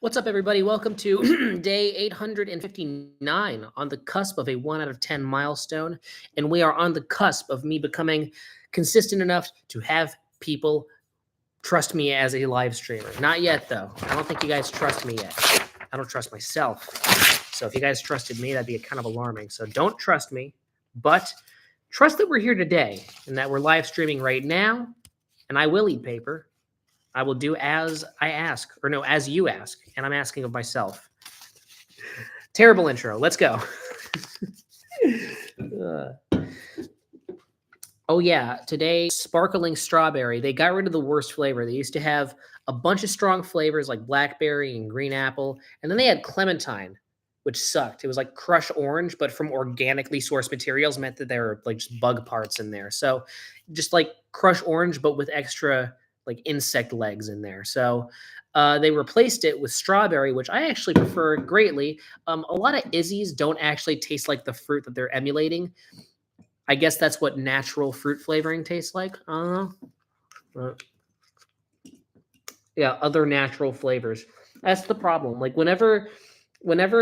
What's up, everybody? Welcome to day 859 on the cusp of a 1 out of 10 milestone. And we are on the cusp of me becoming consistent enough to have people trust me as a live streamer. Not yet, though. I don't think you guys trust me yet. I don't trust myself. So if you guys trusted me, that'd be kind of alarming. So don't trust me, but trust that we're here today and that we're live streaming right now. And I will eat paper. I will do as I ask, or no, as you ask, and I'm asking of myself. Terrible intro. Let's go. Oh yeah, today sparkling strawberry. They got rid of the worst flavor. They used to have a bunch of strong flavors like blackberry and green apple, and then they had clementine, which sucked. It was like crush orange, but from organically sourced materials, meant that there were like just bug parts in there. So just like crush orange, but with extra like insect legs in there. So they replaced it with strawberry, which I actually prefer greatly. A lot of Izzy's don't actually taste like the fruit that they're emulating. I guess that's what natural fruit flavoring tastes like. I don't know. Yeah, other natural flavors. That's the problem. Like whenever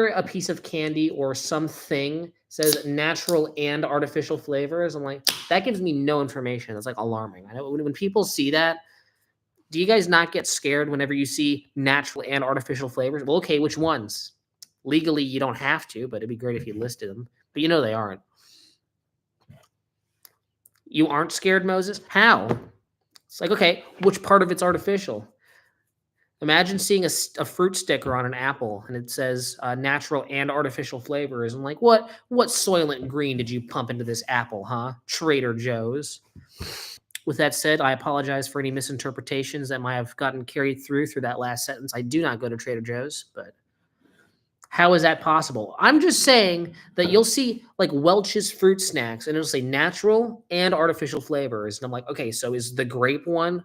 a piece of candy or something says natural and artificial flavors, I'm like, that gives me no information. That's like alarming. I know when people see that, do you guys not get scared whenever you see natural and artificial flavors? Well, okay, which ones? Legally, you don't have to, but it'd be great if you listed them. But you know they aren't. You aren't scared, Moses? How? It's like, okay, which part of it's artificial? Imagine seeing a fruit sticker on an apple and it says natural and artificial flavors. I'm like, what Soylent Green did you pump into this apple, huh? Trader Joe's. With that said, I apologize for any misinterpretations that might have gotten carried through that last sentence. I do not go to Trader Joe's, but how is that possible? I'm just saying that you'll see like Welch's fruit snacks and it'll say natural and artificial flavors. And I'm like, okay, so is the grape one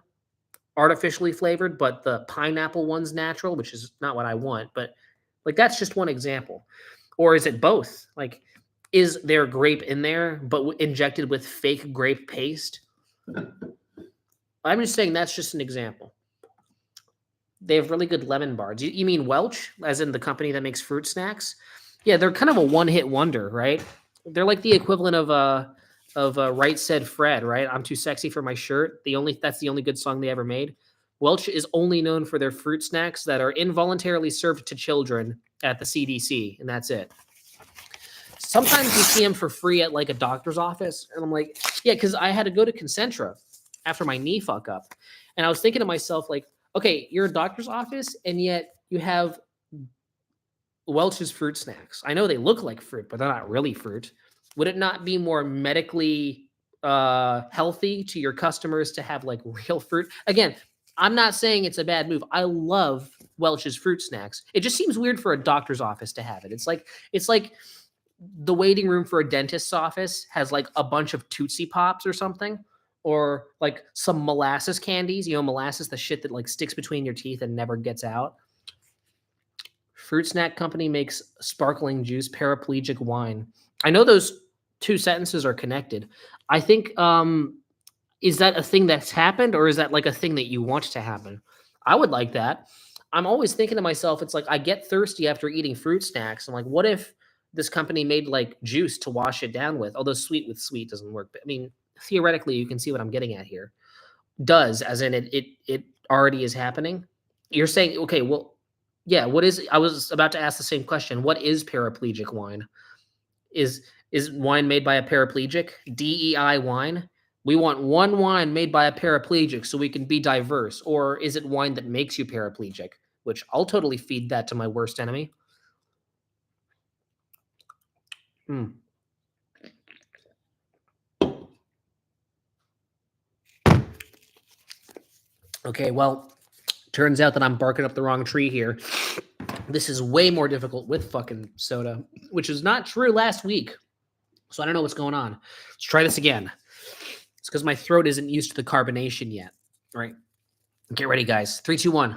artificially flavored, but the pineapple one's natural, which is not what I want, but like that's just one example. Or is it both? Like, is there grape in there, but injected with fake grape paste? I'm just saying that's just an example. They have really good lemon bars. You mean Welch, as in the company that makes fruit snacks? Yeah, they're kind of a one-hit wonder, right? They're like the equivalent of Right Said Fred, right? I'm too sexy for my shirt. That's the only good song they ever made. Welch is only known for their fruit snacks that are involuntarily served to children at the CDC, and that's it. Sometimes you see them for free at like a doctor's office, and I'm like, yeah, because I had to go to Concentra after my knee fuck up, and I was thinking to myself, like, okay, you're a doctor's office, and yet you have Welch's fruit snacks. I know they look like fruit, but they're not really fruit. Would it not be more medically healthy to your customers to have like real fruit? Again, I'm not saying it's a bad move. I love Welch's fruit snacks. It just seems weird for a doctor's office to have it. It's like the waiting room for a dentist's office has like a bunch of Tootsie Pops or something, or like some molasses candies. You know, molasses, the shit that like sticks between your teeth and never gets out. Fruit snack company makes sparkling juice, paraplegic wine. I know those two sentences are connected. I think is that a thing that's happened, or is that like a thing that you want to happen? I would like that. I'm always thinking to myself, it's like I get thirsty after eating fruit snacks. I'm like, what if this company made like juice to wash it down with? Although sweet with sweet doesn't work. But I mean, theoretically, you can see what I'm getting at here. Does, as in it already is happening. You're saying, okay, well, yeah, what is, I was about to ask the same question. What is paraplegic wine? Is wine made by a paraplegic? DEI wine? We want one wine made by a paraplegic so we can be diverse. Or is it wine that makes you paraplegic? Which I'll totally feed that to my worst enemy. Okay, well, turns out that I'm barking up the wrong tree here. This is way more difficult with fucking soda, which is not true last week. So I don't know what's going on. Let's try this again. It's because my throat isn't used to the carbonation yet. All right. Get ready, guys. 3, 2, 1.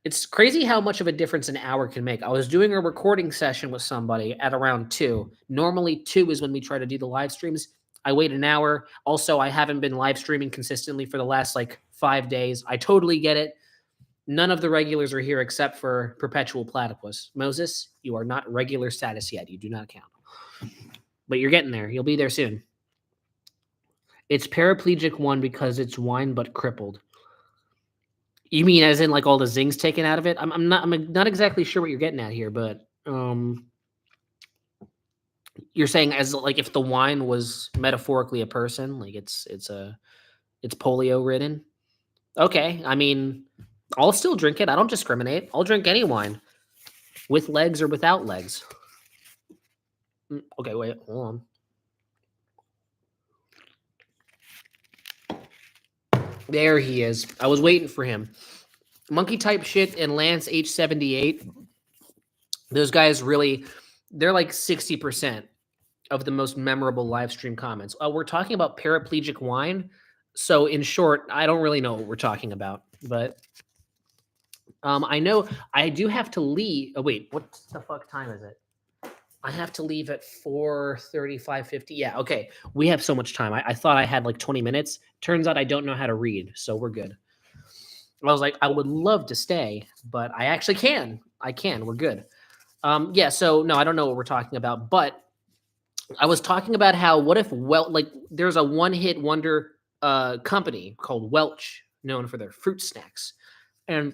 It's crazy how much of a difference an hour can make. I was doing a recording session with somebody at around 2. Normally 2 is when we try to do the live streams. I wait an hour. Also, I haven't been live streaming consistently for the last like 5 days. I totally get it. None of the regulars are here except for Perpetual Platypus. Moses, you are not regular status yet. You do not count. But you're getting there. You'll be there soon. It's paraplegic 1 because it's wine but crippled. You mean as in like all the zings taken out of it? I'm not exactly sure what you're getting at here, but you're saying as like if the wine was metaphorically a person, like it's polio ridden. Okay, I mean, I'll still drink it. I don't discriminate. I'll drink any wine, with legs or without legs. Okay, wait, hold on. There he is. I was waiting for him. Monkey Type Shit and Lance H78. Those guys really, they're like 60% of the most memorable live stream comments. We're talking about paraplegic wine. So in short, I don't really know what we're talking about, but I know I do have to leave. Oh, wait, what the fuck time is it? I have to leave at 4:35:50. Yeah, okay. We have so much time. I thought I had like 20 minutes. Turns out I don't know how to read, so we're good. I was like, I would love to stay, but I actually can. I can. We're good. Yeah, so no, I don't know what we're talking about, but I was talking about how what if there's a one-hit wonder company called Welch, known for their fruit snacks. And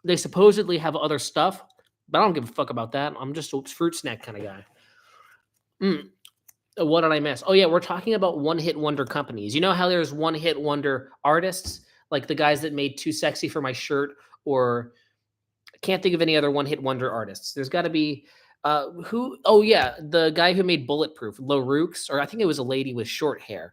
they supposedly have other stuff, but I don't give a fuck about that. I'm just a fruit snack kind of guy. What did I miss? Oh yeah, we're talking about one-hit wonder companies. You know how there's one-hit wonder artists, like the guys that made Too Sexy for My Shirt, or I can't think of any other one-hit wonder artists. There's got to be who? Oh yeah, the guy who made Bulletproof, LaRoux, or I think it was a lady with short hair.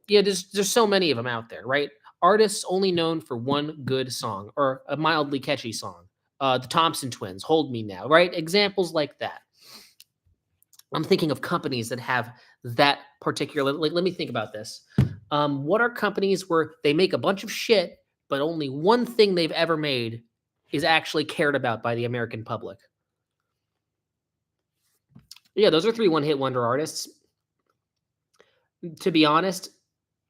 Yeah, there's so many of them out there, right? Artists only known for one good song or a mildly catchy song. The Thompson Twins, Hold Me Now, right? Examples like that. I'm thinking of companies that have that particular, like, let me think about this. What are companies where they make a bunch of shit, but only one thing they've ever made is actually cared about by the American public? Yeah, those are 3 one-hit wonder artists. To be honest,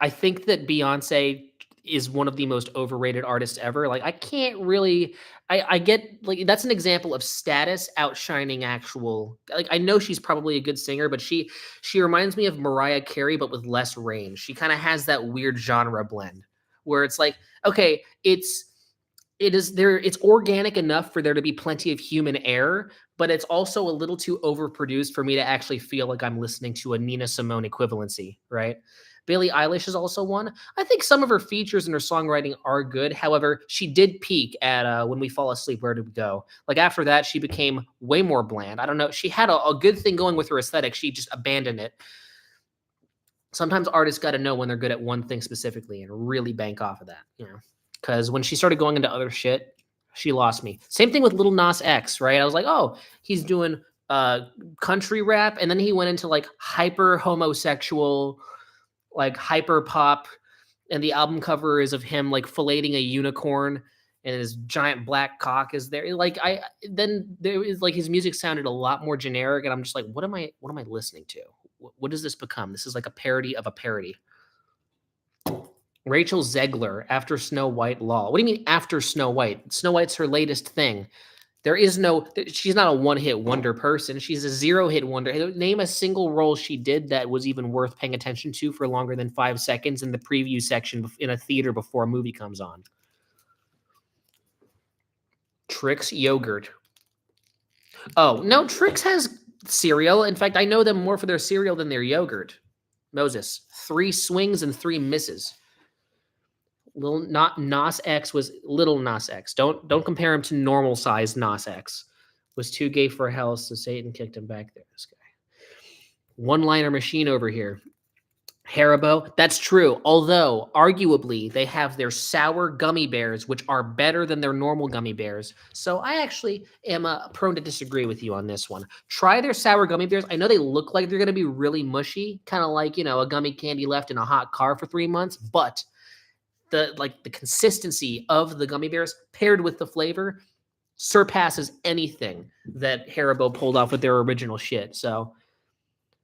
I think that Beyonce is one of the most overrated artists ever. Like, I can't really, I get like that's an example of status outshining actual. Like, I know she's probably a good singer, but she reminds me of Mariah Carey, but with less range. She kind of has that weird genre blend where it's like, okay, it's organic enough for there to be plenty of human error, but it's also a little too overproduced for me to actually feel like I'm listening to a Nina Simone equivalency, right? Billie Eilish is also one. I think some of her features and her songwriting are good. However, she did peak at When We Fall Asleep, Where Did We Go? Like after that, she became way more bland. I don't know. She had a good thing going with her aesthetic. She just abandoned it. Sometimes artists got to know when they're good at one thing specifically and really bank off of that, you know? Because when she started going into other shit, she lost me. Same thing with Lil Nas X, right? I was like, oh, he's doing country rap, and then he went into like hyper homosexual, like hyper pop, and the album cover is of him like filleting a unicorn, and his giant black cock is there. Like then there is like his music sounded a lot more generic, and I'm just like, what am I listening to? What does this become? This is like a parody of a parody. Rachel Zegler, After Snow White Law. What do you mean after Snow White? Snow White's her latest thing. There is no, she's not a one-hit wonder person. She's a zero-hit wonder. Name a single role she did that was even worth paying attention to for longer than 5 seconds in the preview section in a theater before a movie comes on. Trix Yogurt. Oh, no, Trix has cereal. In fact, I know them more for their cereal than their yogurt. Moses, 3 swings and 3 misses. Nas X was Little Nas X. Don't compare him to normal size Nas X. Was too gay for hell, so Satan kicked him back there. This guy. One-liner machine over here. Haribo, that's true. Although, arguably, they have their sour gummy bears, which are better than their normal gummy bears. So I actually am prone to disagree with you on this one. Try their sour gummy bears. I know they look like they're going to be really mushy, kind of like, a gummy candy left in a hot car for 3 months, but the consistency of the gummy bears paired with the flavor surpasses anything that Haribo pulled off with their original shit. So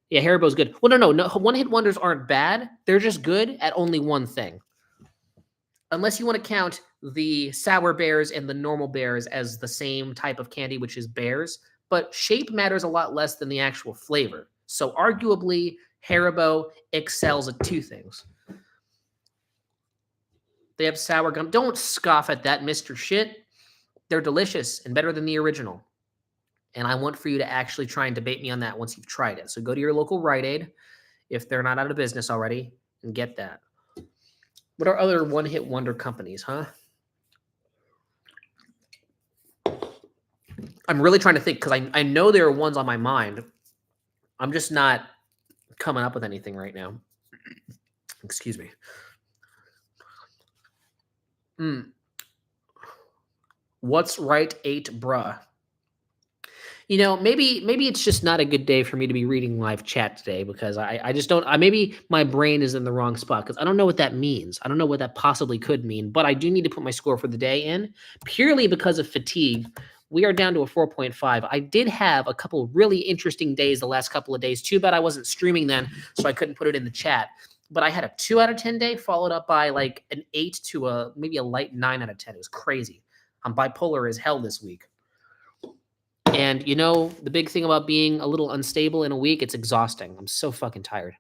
yeah, Haribo's good. Well, no, one-hit wonders aren't bad. They're just good at only one thing. unless you want to count the sour bears and the normal bears as the same type of candy, which is bears. But shape matters a lot less than the actual flavor. So arguably, Haribo excels at two things. They have sour gum. Don't scoff at that, Mr. Shit. They're delicious and better than the original. And I want for you to actually try and debate me on that once you've tried it. So go to your local Rite Aid, if they're not out of business already, and get that. What are other one-hit wonder companies, huh? I'm really trying to think because I know there are ones on my mind. I'm just not coming up with anything right now. Excuse me. What's right, 8, bruh? You know, maybe it's just not a good day for me to be reading live chat today because I just don't. Maybe my brain is in the wrong spot because I don't know what that means. I don't know what that possibly could mean. But I do need to put my score for the day in purely because of fatigue. We are down to a 4.5. I did have a couple really interesting days the last couple of days. Too bad I wasn't streaming then, so I couldn't put it in the chat. But I had a 2 out of 10 day followed up by like an 8 to maybe a light 9 out of 10. It was crazy. I'm bipolar as hell this week. And you know, the big thing about being a little unstable in a week, it's exhausting. I'm so fucking tired.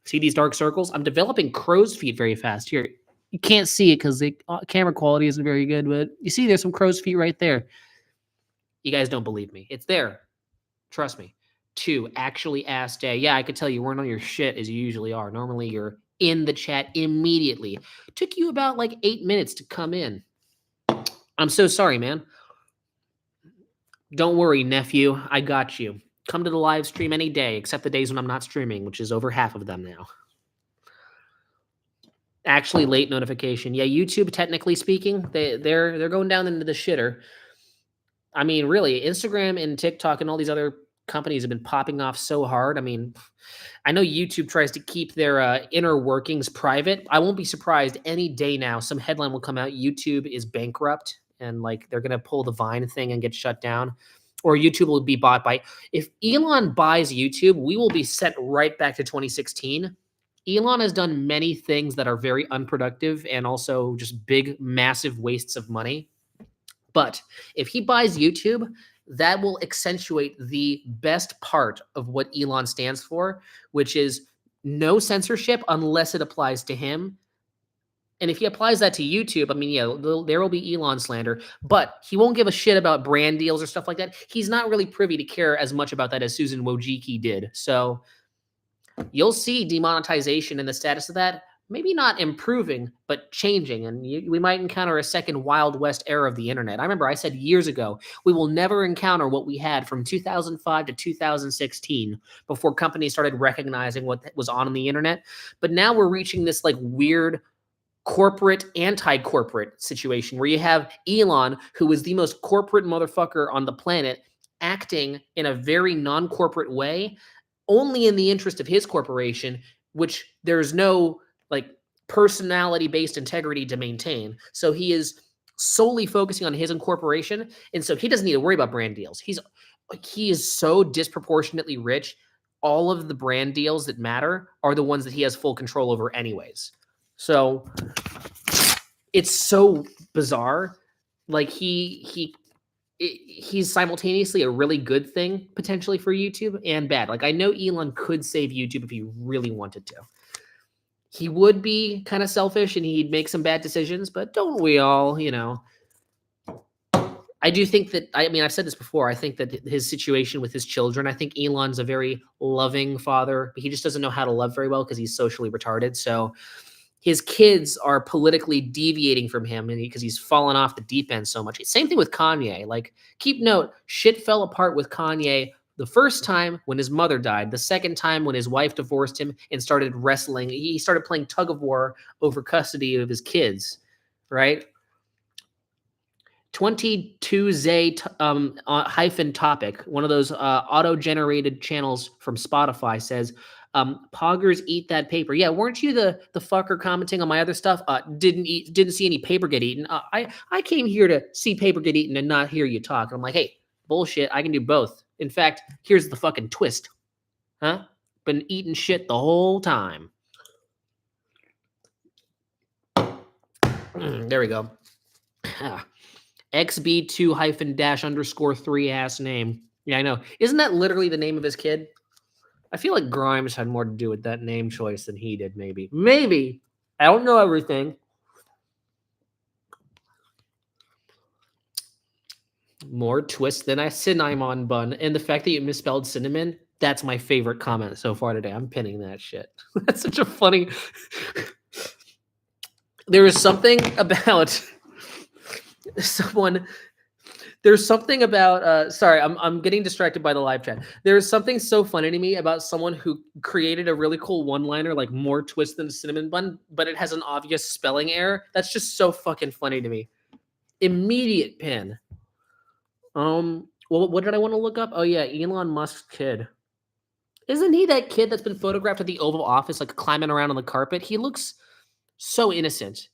See these dark circles? I'm developing crow's feet very fast. Here, you can't see it because the camera quality isn't very good, but you see there's some crow's feet right there. You guys don't believe me. It's there. Trust me. 2, actually ask Day. Yeah, I could tell you weren't on your shit as you usually are. Normally you're in the chat immediately. Took you about like 8 minutes to come in. I'm so sorry, man. Don't worry, nephew. I got you. Come to the live stream any day, except the days when I'm not streaming, which is over half of them now. Actually, late notification. Yeah, YouTube, technically speaking, they're going down into the shitter. I mean, really, Instagram and TikTok and all these other companies have been popping off so hard. I mean, I know YouTube tries to keep their inner workings private. I won't be surprised any day now. Some headline will come out. YouTube is bankrupt and like they're going to pull the Vine thing and get shut down. Or YouTube will be bought by. If Elon buys YouTube, we will be sent right back to 2016. Elon has done many things that are very unproductive and also just big, massive wastes of money. But if he buys YouTube, that will accentuate the best part of what Elon stands for, which is no censorship unless it applies to him. And if he applies that to YouTube, I mean, yeah, there will be Elon slander, but he won't give a shit about brand deals or stuff like that. He's not really privy to care as much about that as Susan Wojcicki did. So you'll see demonetization and the status of that maybe not improving, but changing. And we might encounter a second Wild West era of the internet. I remember I said years ago, we will never encounter what we had from 2005 to 2016 before companies started recognizing what was on the internet. But now we're reaching this like weird corporate, anti-corporate situation where you have Elon, who is the most corporate motherfucker on the planet, acting in a very non-corporate way, only in the interest of his corporation, which there's no like personality-based integrity to maintain. So he is solely focusing on his own corporation, and so he doesn't need to worry about brand deals. He is so disproportionately rich. All of the brand deals that matter are the ones that he has full control over anyways. So it's so bizarre. Like he's simultaneously a really good thing potentially for YouTube and bad. Like I know Elon could save YouTube if he really wanted to. He would be kind of selfish and he'd make some bad decisions, but don't we all, you know? I do think that, I mean, I've said this before. I think that his situation with his children, I think Elon's a very loving father, but he just doesn't know how to love very well because he's socially retarded. So his kids are politically deviating from him because he's fallen off the deep end so much. Same thing with Kanye. Like, keep note, shit fell apart with Kanye the first time when his mother died, the second time when his wife divorced him and started wrestling. He started playing tug of war over custody of his kids, right? 22Z hyphen topic, one of those auto-generated channels from Spotify says, poggers eat that paper. Yeah, weren't you the fucker commenting on my other stuff? Didn't see any paper get eaten. I came here to see paper get eaten and not hear you talk. And I'm like, hey, bullshit, I can do both. In fact, here's the fucking twist. Huh? Been eating shit the whole time. There we go. XB2-_3 ass name. Yeah, I know. Isn't that literally the name of his kid? I feel like Grimes had more to do with that name choice than he did, maybe. Maybe. I don't know everything. More twist than a cinnamon bun. And the fact that you misspelled cinnamon, that's my favorite comment so far today. I'm pinning that shit. That's such a funny... There is something about someone... There's something about sorry, I'm getting distracted by the live chat. There's something so funny to me about someone who created a really cool one-liner like more twist than a cinnamon bun, but it has an obvious spelling error. That's just so fucking funny to me. Immediate pin. Well, what did I want to look up? Oh yeah, Elon Musk's kid. Isn't he that kid that's been photographed at the Oval Office, like climbing around on the carpet? He looks so innocent.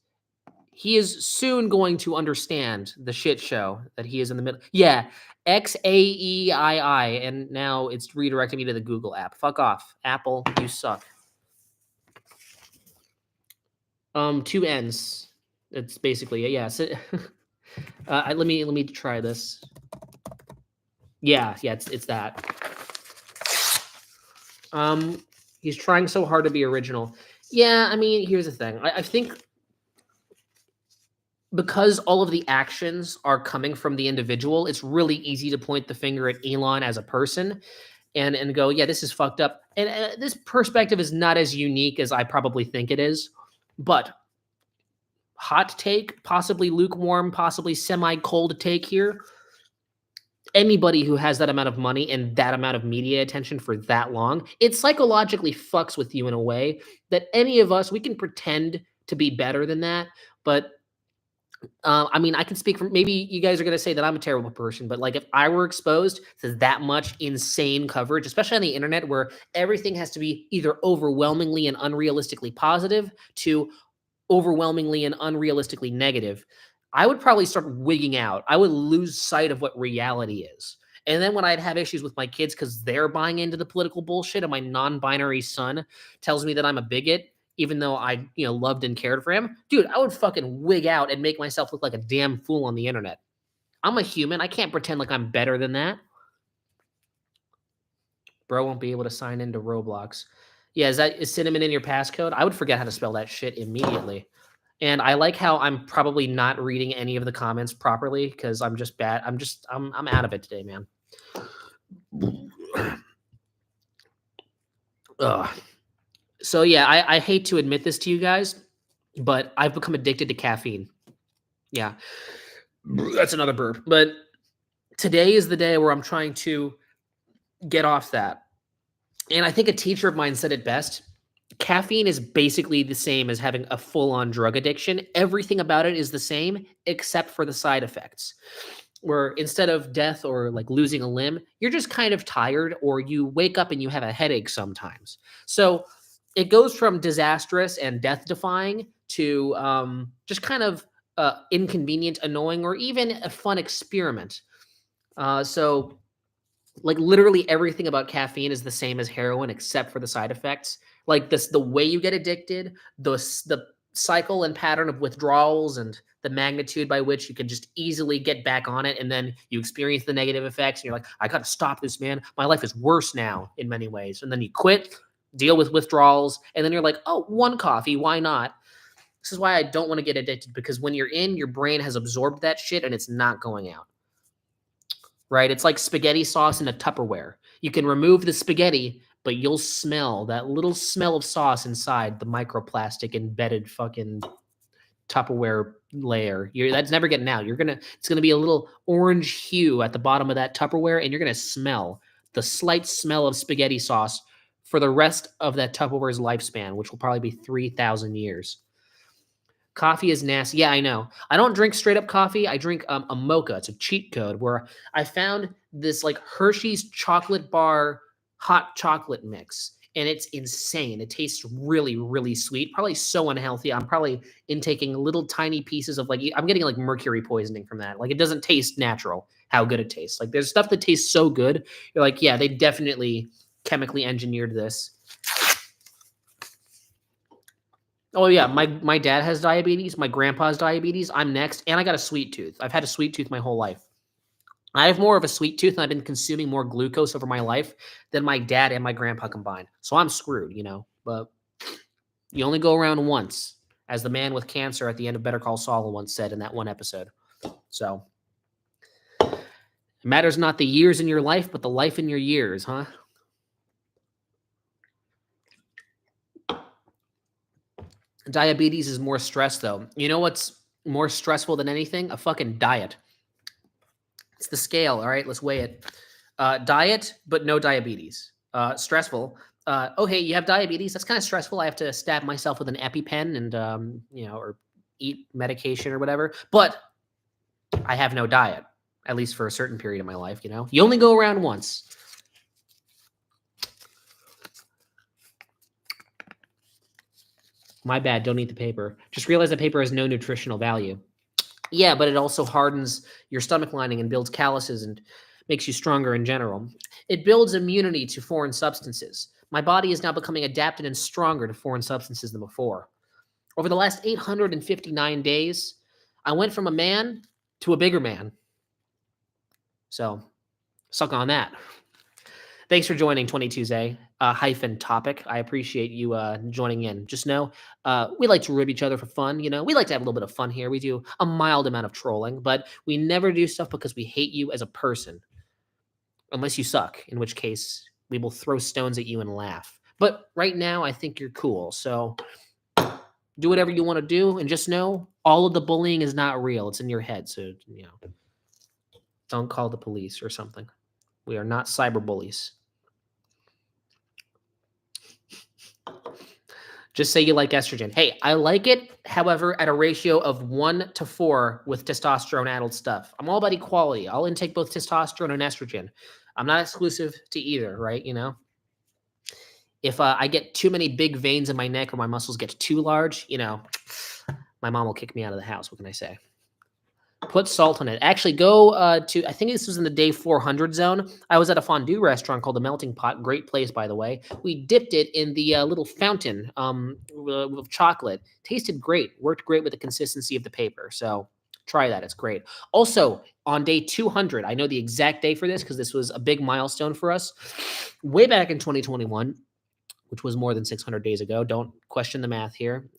He is soon going to understand the shit show that he is in the middle. Yeah, XAEII, and now it's redirecting me to the Google app. Fuck off, Apple, you suck. 2 N's. It's basically yeah. So, let me try this. Yeah, it's that. He's trying so hard to be original. Yeah, I mean, here's the thing. I think because all of the actions are coming from the individual, it's really easy to point the finger at Elon as a person and go, yeah, this is fucked up. And this perspective is not as unique as I probably think it is. But hot take, possibly lukewarm, possibly semi-cold take here. Anybody who has that amount of money and that amount of media attention for that long, it psychologically fucks with you in a way that any of us, we can pretend to be better than that. But I mean, I can speak from, maybe you guys are going to say that I'm a terrible person, but like if I were exposed to that much insane coverage, especially on the internet where everything has to be either overwhelmingly and unrealistically positive to overwhelmingly and unrealistically negative, I would probably start wigging out. I would lose sight of what reality is. And then when I'd have issues with my kids because they're buying into the political bullshit and my non-binary son tells me that I'm a bigot, even though I, loved and cared for him, dude, I would fucking wig out and make myself look like a damn fool on the internet. I'm a human. I can't pretend like I'm better than that. Bro won't be able to sign into Roblox. Yeah, is cinnamon in your passcode? I would forget how to spell that shit immediately. And I like how I'm probably not reading any of the comments properly because I'm just bad. I'm out of it today, man. Ugh. So yeah, I hate to admit this to you guys, but I've become addicted to caffeine. Yeah, that's another burp. But today is the day where I'm trying to get off that. And I think a teacher of mine said it best. Caffeine is basically the same as having a full-on drug addiction. Everything about it is the same except for the side effects. Where instead of death or like losing a limb, you're just kind of tired or you wake up and you have a headache sometimes. So it goes from disastrous and death-defying to just kind of inconvenient, annoying, or even a fun experiment. So like literally everything about caffeine is the same as heroin except for the side effects. Like this, the way you get addicted, the cycle and pattern of withdrawals and the magnitude by which you can just easily get back on it. And then you experience the negative effects and you're like, I got to stop this, man. My life is worse now in many ways. And then you quit, deal with withdrawals. And then you're like, oh, 1 coffee. Why not? This is why I don't want to get addicted, because when you're in, your brain has absorbed that shit and it's not going out. Right? It's like spaghetti sauce in a Tupperware. You can remove the spaghetti, but you'll smell that little smell of sauce inside the microplastic embedded fucking Tupperware layer. That's never getting out. It's gonna be a little orange hue at the bottom of that Tupperware, and you're gonna smell the slight smell of spaghetti sauce for the rest of that Tupperware's lifespan, which will probably be 3,000 years. Coffee is nasty. Yeah, I know. I don't drink straight up coffee. I drink a mocha. It's a cheat code where I found this like Hershey's chocolate bar hot chocolate mix, and it's insane. It tastes really, really sweet. Probably so unhealthy. I'm probably intaking little tiny pieces of I'm getting like mercury poisoning from that. Like it doesn't taste natural how good it tastes. Like there's stuff that tastes so good. You're like, yeah, they definitely chemically engineered this. Oh yeah, my dad has diabetes. My grandpa has diabetes. I'm next, and I got a sweet tooth. I've had a sweet tooth my whole life. I have more of a sweet tooth, and I've been consuming more glucose over my life than my dad and my grandpa combined. So I'm screwed, you know. But you only go around once, as the man with cancer at the end of Better Call Saul once said in that one episode. So it matters not the years in your life, but the life in your years, huh? Diabetes is more stress, though. You know what's more stressful than anything? A fucking diet. It's the scale, all right? Let's weigh it. Diet, but no diabetes. Stressful. Oh, hey, you have diabetes? That's kind of stressful. I have to stab myself with an EpiPen and, or eat medication or whatever. But I have no diet, at least for a certain period of my life, you know? You only go around once. My bad, don't eat the paper. Just realize that paper has no nutritional value. Yeah, but it also hardens your stomach lining and builds calluses and makes you stronger in general. It builds immunity to foreign substances. My body is now becoming adapted and stronger to foreign substances than before. Over the last 859 days, I went from a man to a bigger man. So, suck on that. Thanks for joining 22Z hyphen topic. I appreciate you joining in. Just know we like to rib each other for fun. You know, we like to have a little bit of fun here. We do a mild amount of trolling, but we never do stuff because we hate you as a person, unless you suck, in which case we will throw stones at you and laugh. But right now, I think you're cool. So do whatever you want to do, and just know all of the bullying is not real. It's in your head. So, you know, don't call the police or something. We are not cyber bullies. Just say you like estrogen. Hey, I like it, however, at a ratio of 1 to 4 with testosterone added stuff. I'm all about equality. I'll intake both testosterone and estrogen. I'm not exclusive to either, right? You know, if I get too many big veins in my neck or my muscles get too large, you know, my mom will kick me out of the house. What can I say? Put salt on it. Actually, go to, I think this was in the day 400 zone. I was at a fondue restaurant called the Melting Pot. Great place, by the way. We dipped it in the little fountain of chocolate. Tasted great. Worked great with the consistency of the paper. So try that. It's great. Also, on day 200, I know the exact day for this because this was a big milestone for us. Way back in 2021, which was more than 600 days ago. Don't question the math here.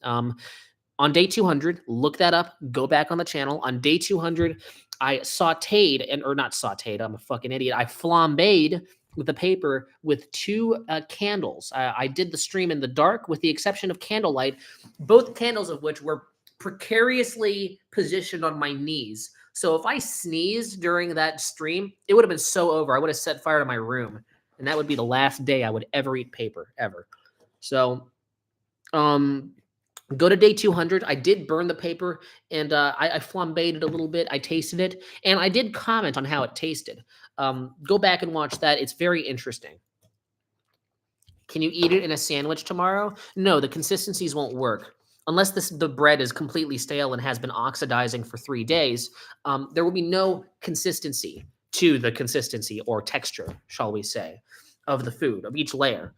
On day 200, look that up, go back on the channel. On day 200, I or not sauteed, I'm a fucking idiot. I flambéed with the paper with 2 candles. I did the stream in the dark with the exception of candlelight, both candles of which were precariously positioned on my knees. So if I sneezed during that stream, it would have been so over. I would have set fire to my room, and that would be the last day I would ever eat paper, ever. So, go to day 200. I did burn the paper and I flambéed it a little bit. I tasted it and I did comment on how it tasted. Go back and watch that. It's very interesting. Can you eat it in a sandwich tomorrow? No, the consistencies won't work. Unless the bread is completely stale and has been oxidizing for 3 days, there will be no consistency to the consistency or texture, shall we say, of the food, of each layer.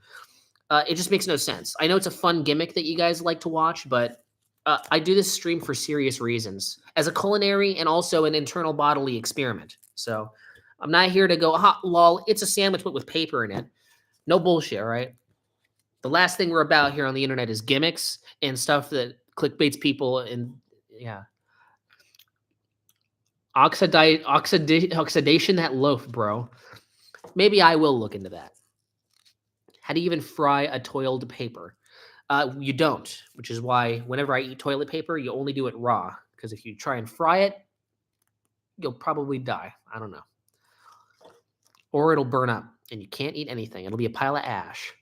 It just makes no sense. I know it's a fun gimmick that you guys like to watch, but I do this stream for serious reasons, as a culinary and also an internal bodily experiment. So I'm not here to go, lol, it's a sandwich but with paper in it. No bullshit, right? The last thing we're about here on the internet is gimmicks and stuff that clickbaits people and, yeah. Oxidation that loaf, bro. Maybe I will look into that. How do you even fry a toilet paper? You don't, which is why whenever I eat toilet paper, you only do it raw. Because if you try and fry it, you'll probably die. I don't know. Or it'll burn up and you can't eat anything. It'll be a pile of ash.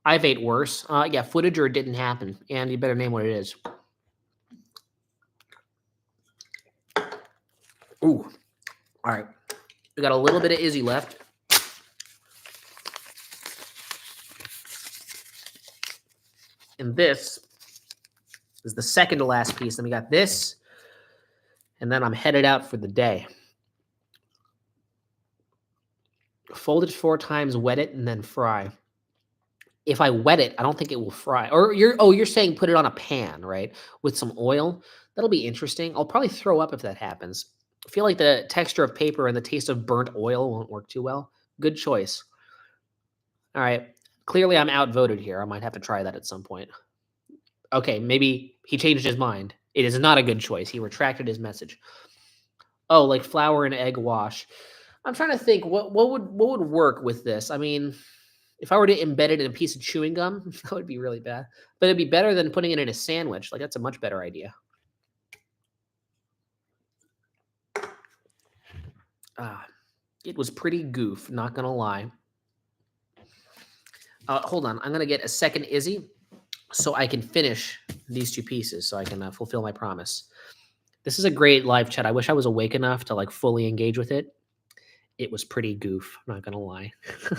I've ate worse. Yeah, footage or it didn't happen. And you better name what it is. Ooh. All right. We got a little bit of Izzy left. And this is the second to last piece. Then we got this. And then I'm headed out for the day. Fold it 4 times, wet it, and then fry. if I wet it, I don't think it will fry. Or you're saying put it on a pan, right? With some oil. That'll be interesting. I'll probably throw up if that happens. I feel like the texture of paper and the taste of burnt oil won't work too well. Good choice. All right. Clearly I'm outvoted here. I might have to try that at some point. Okay, maybe he changed his mind. It is not a good choice. He retracted his message. Oh, like flour and egg wash. I'm trying to think what would work with this. I mean, if I were to embed it in a piece of chewing gum, that would be really bad. But it'd be better than putting it in a sandwich. Like that's a much better idea. It was pretty goof, not gonna lie. Hold on, I'm gonna get a second Izzy so I can finish these two pieces so I can fulfill my promise. This is a great live chat. I wish I was awake enough to like fully engage with it. It was pretty goof, I'm not gonna lie.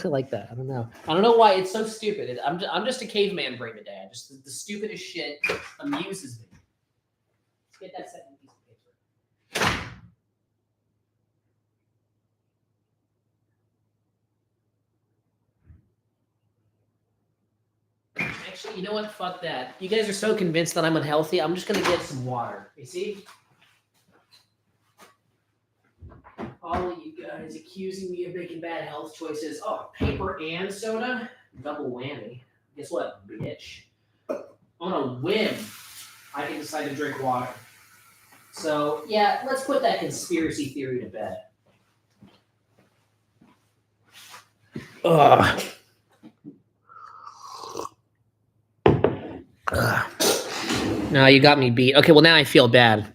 I like that. I don't know why it's so stupid. I'm just a caveman brain today. The stupidest shit amuses me. Let's get that second piece of paper. Actually, you know what? Fuck that. You guys are so convinced that I'm unhealthy. I'm just gonna get some water. You see? All of you guys accusing me of making bad health choices. Oh, paper and soda? Double whammy. Guess what, bitch? On a whim, I can decide to drink water. So, yeah, let's put that conspiracy theory to bed. Ugh. No, you got me beat. Okay, well, now I feel bad.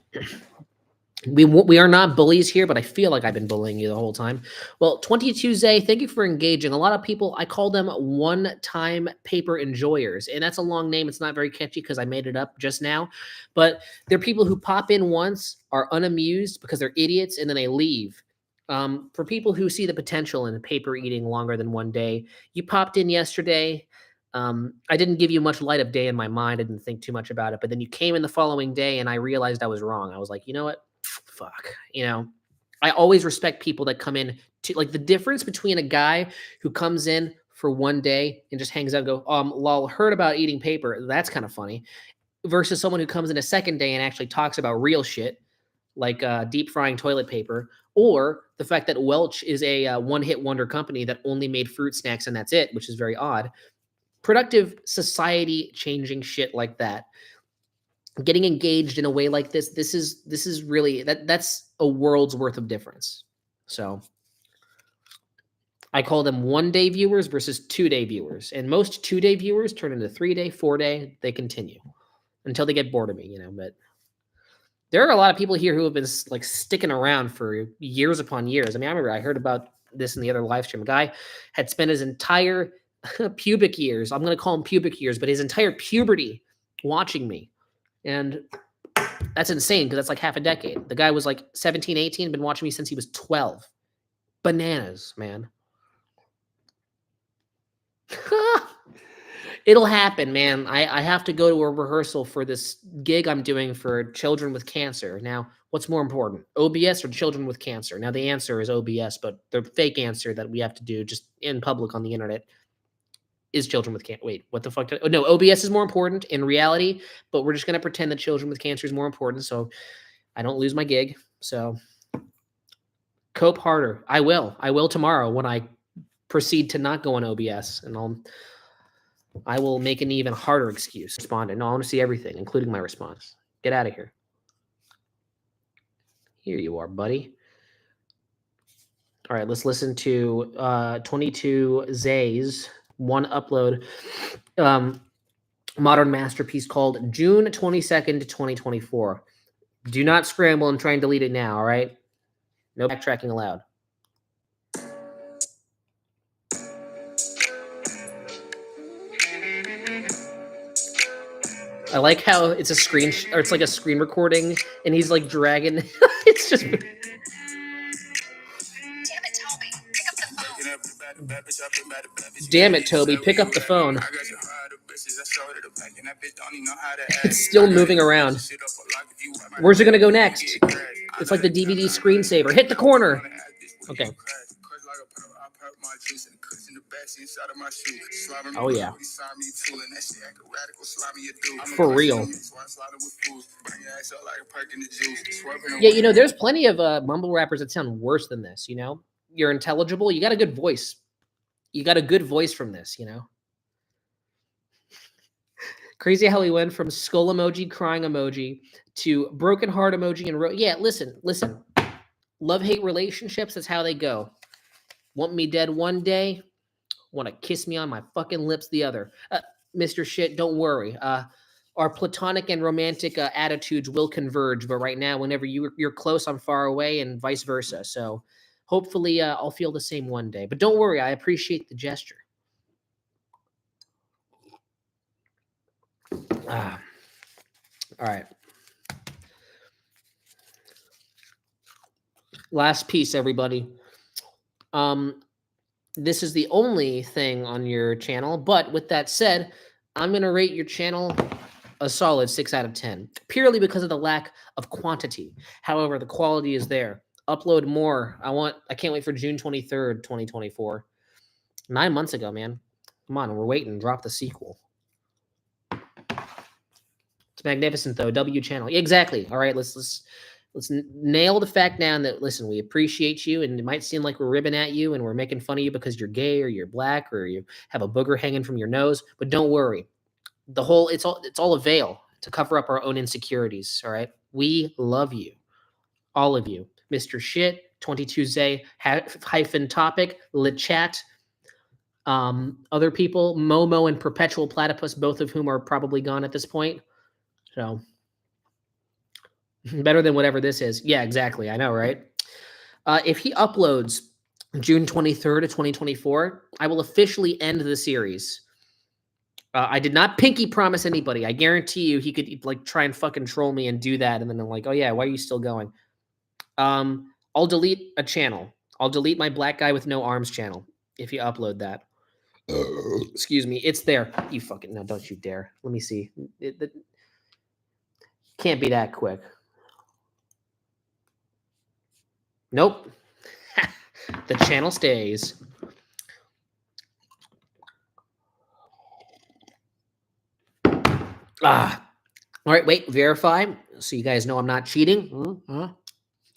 We are not bullies here, but I feel like I've been bullying you the whole time. Well, 22 Zay, thank you for engaging. A lot of people, I call them one-time paper enjoyers, and that's a long name. It's not very catchy because I made it up just now, but they're people who pop in once, are unamused because they're idiots, and then they leave. For people who see the potential in paper eating longer than one day, you popped in yesterday. I didn't give you much light of day in my mind. I didn't think too much about it, but then you came in the following day, and I realized I was wrong. I was like, you know what? Fuck, I always respect people that come in to like the difference between a guy who comes in for one day and just hangs out and go, lol, heard about eating paper. That's kind of funny. Versus someone who comes in a second day and actually talks about real shit like deep frying toilet paper, or the fact that Welch is a one-hit wonder company that only made fruit snacks and that's it, which is very odd. Productive society changing shit like that. Getting engaged in a way like this is really that's a world's worth of difference. So I call them 1 day viewers versus 2 day viewers, and most 2 day viewers turn into 3 day, 4 day. They continue until they get bored of me, but there are a lot of people here who have been like sticking around for years upon years. I mean, I remember I heard about this in the other live stream. A guy had spent his entire pubic years, I'm going to call them pubic years, but his entire puberty watching me. And that's insane because that's like half a decade. The guy was like 17, 18, been watching me since he was 12. Bananas, man. It'll happen, man. I have to go to a rehearsal for this gig I'm doing for children with cancer. Now, what's more important, OBS or children with cancer? Now, the answer is OBS, but the fake answer that we have to do just in public on the internet is children with cancer. Wait, what the fuck? No, OBS is more important in reality, but we're just going to pretend that children with cancer is more important so I don't lose my gig. So cope harder. I will tomorrow when I proceed to not go on OBS, and I will make an even harder excuse. Responded. No, I want to see everything, including my response. Get out of here. Here you are, buddy. All right, let's listen to 22 Zay's one upload modern masterpiece called June 22nd, 2024. Do not scramble and try and delete it now, all right? No backtracking allowed. I like how it's a screen, or it's like a screen recording, and he's like dragging. It's just. Damn it, Toby, pick up the phone. It's still moving around. Where's it gonna go next? It's like the DVD screensaver. Hit the corner. Okay. Oh yeah. For real. Yeah, you know, there's plenty of mumble rappers that sound worse than this, you know? You're intelligible, you got a good voice. You got a good voice from this, you know? Crazy how he went from skull emoji, crying emoji, to broken heart emoji and yeah, listen. Love-hate relationships, that's how they go. Want me dead one day, want to kiss me on my fucking lips the other. Mr. Shit, don't worry. Our platonic and romantic attitudes will converge, but right now, whenever you're close, I'm far away, and vice versa. So hopefully I'll feel the same one day. But don't worry, I appreciate the gesture. All right. Last piece, everybody. This is the only thing on your channel, but with that said, I'm going to rate your channel a solid 6 out of 10, purely because of the lack of quantity. However, the quality is there. Upload more. I can't wait for June 23rd, 2024. 9 months ago, man. Come on, we're waiting. Drop the sequel. It's magnificent, though. W channel. Exactly. All right, let's nail the fact down that, listen, we appreciate you, and it might seem like we're ribbing at you and we're making fun of you because you're gay or you're black or you have a booger hanging from your nose, but don't worry. It's all a veil to cover up our own insecurities, all right? We love you. All of you. Mr. Shit, 22Z hyphen topic, lit chat, other people, Momo and Perpetual Platypus, both of whom are probably gone at this point. So better than whatever this is. Yeah, exactly. I know, right? If he uploads June 23rd of 2024, I will officially end the series. I did not pinky promise anybody. I guarantee you he could like try and fucking troll me and do that. And then I'm like, oh yeah, why are you still going? I'll delete a channel. I'll delete my black guy with no arms channel if you upload that. Excuse me. It's there. You fucking, no, don't you dare. Let me see. It can't be that quick. Nope. The channel stays. All right, wait, verify. So you guys know I'm not cheating.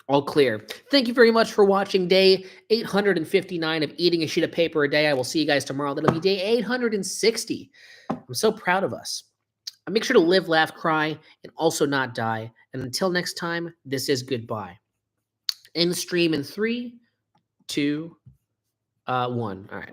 All clear. Thank you very much for watching day 859 of Eating a Sheet of Paper a Day. I will see you guys tomorrow. That'll be day 860. I'm so proud of us. Make sure to live, laugh, cry, and also not die. And until next time, this is goodbye. End stream in 3, 2, 1. All right.